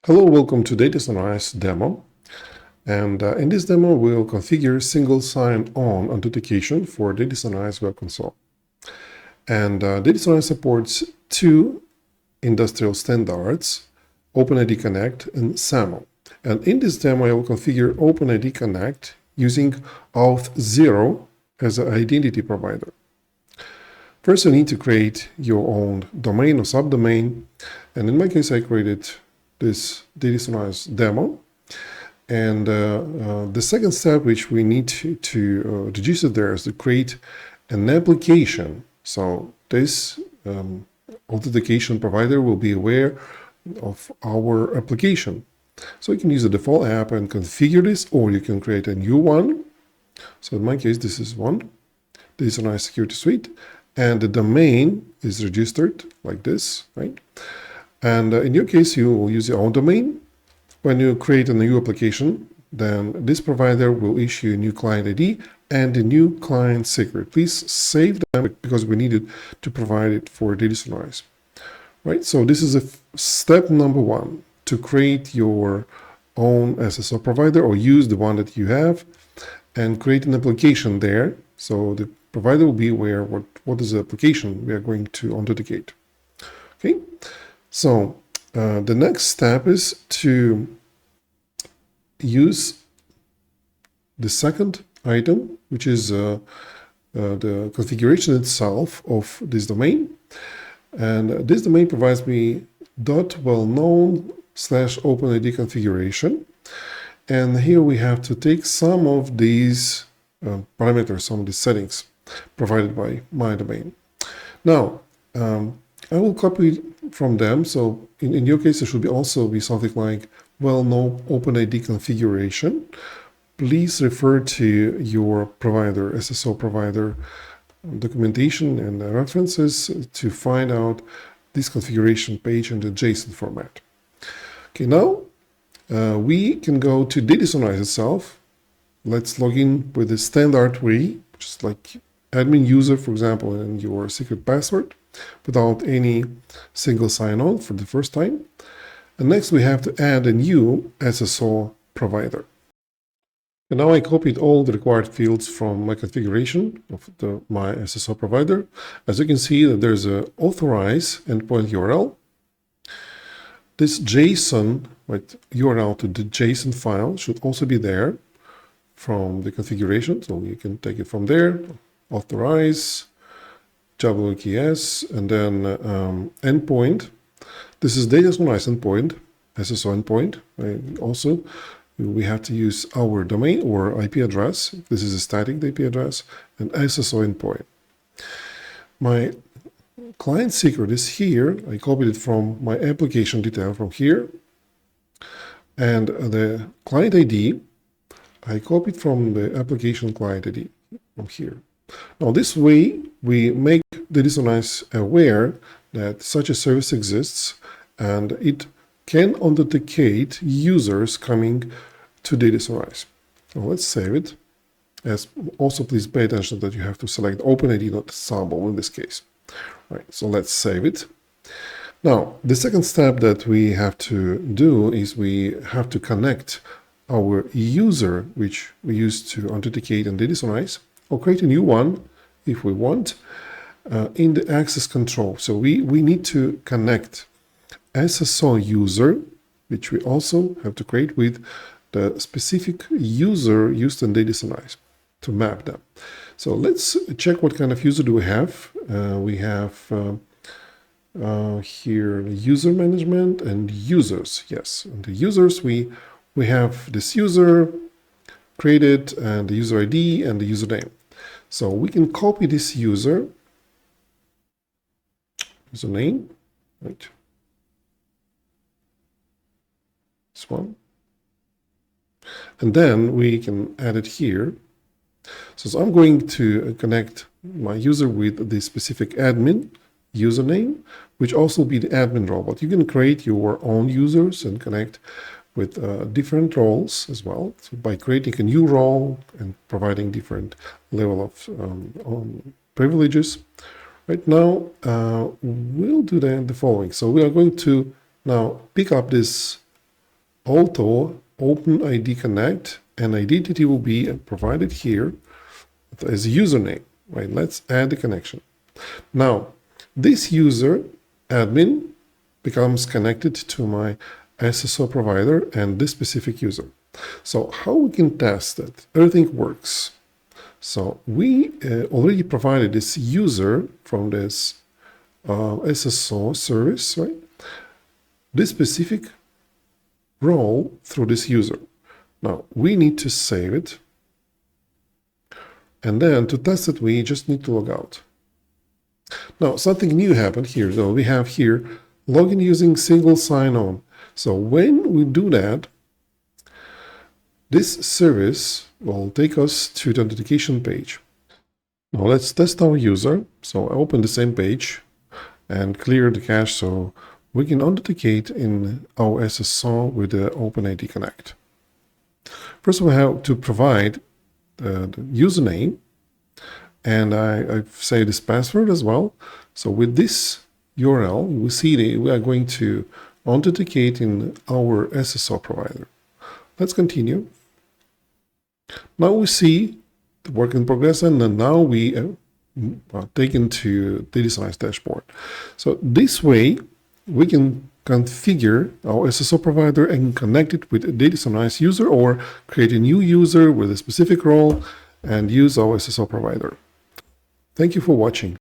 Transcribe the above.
Hello, welcome to DataSunrise demo. And in this demo, we'll configure single sign-on authentication for DataSunrise Web Console. And DataSunrise supports two industrial standards, OpenID Connect and SAML. And in this demo, I will configure OpenID Connect using Auth0 as an identity provider. First, you need to create your own domain or subdomain. And in my case, I created this DataSunrise demo. And the second step which we need to register there is to create an application. So this authentication provider will be aware of our application. So you can use the default app and configure this, or you can create a new one. So in my case, this is one, DataSunrise Security Suite, and the domain is registered like this, right? And in your case, you will use your own domain. When you create a new application, then this provider will issue a new client ID and a new client secret. Please save them because we needed to provide it for DataSunrise. Right, so this is step number one, to create your own SSO provider or use the one that you have and create an application there. So the provider will be aware what is the application we are going to authenticate. Okay. So the next step is to use the second item, which is the configuration itself of this domain. And this domain provides me .wellknown/OpenID configuration. And here we have to take some of these parameters, some of the settings provided by my domain. Now, I will copy from them. So in your case, it should also be something like well-known OpenID configuration. Please refer to your provider, SSO provider documentation and references to find out this configuration page in the JSON format. Okay, now we can go to DataSunrise itself. Let's log in with the standard way, just like admin user, for example, and your secret password, without any single sign-on for the first time. And next we have to add a new SSO provider. And now I copied all the required fields from my configuration of my SSO provider. As you can see, that there's a authorize endpoint URL. This JSON URL to the JSON file should also be there from the configuration. So you can take it from there, authorize, WKS, and then endpoint. This is DataSunrise endpoint, SSO endpoint. Also, we have to use our domain or IP address. This is a static IP address, and SSO endpoint. My client secret is here. I copied it from my application detail from here. And the client ID, I copied from the application client ID from here. Now, this way, we make DataSunrise aware that such a service exists and it can authenticate users coming to DataSunrise. Now, let's save it. Also, please pay attention that you have to select OpenID, not SAML in this case. Right, so let's save it. Now, the second step that we have to do is we have to connect our user, which we use to authenticate in DataSunrise, or create a new one if we want, in the access control. So we need to connect SSO user, which we also have to create with the specific user used in DataSunrise to map them. So let's check what kind of user do we have. We have here user management and users. Yes, and the users, we have this user created and the user ID and the username. So we can copy this username, right? This one. And then we can add it here. So I'm going to connect my user with the specific admin username, which also be the admin role. But you can create your own users and connect with different roles as well, so by creating a new role and providing different level of privileges. Right now, we'll do the following. So we are going to now pick up this auto OpenID Connect, and identity will be provided here as username, right? Let's add the connection. Now, this user admin becomes connected to my SSO provider and this specific user. So how we can test that everything works? So we already provided this user from this SSO service, right? This specific role through this user. Now we need to save it. And then to test it, we just need to log out. Now something new happened here. So we have here login using single sign-on. So when we do that, this service will take us to the authentication page. Now let's test our user. So I open the same page and clear the cache so we can authenticate in our SSO with the OpenID Connect. First, we have to provide the username, and I say this password as well. So with this URL, we see that we are going to authenticate in our SSO provider. Let's continue. Now we see the work in progress, and then now we are taken to DataSunrise dashboard. So this way, we can configure our SSO provider and connect it with a DataSunrise user, or create a new user with a specific role and use our SSO provider. Thank you for watching.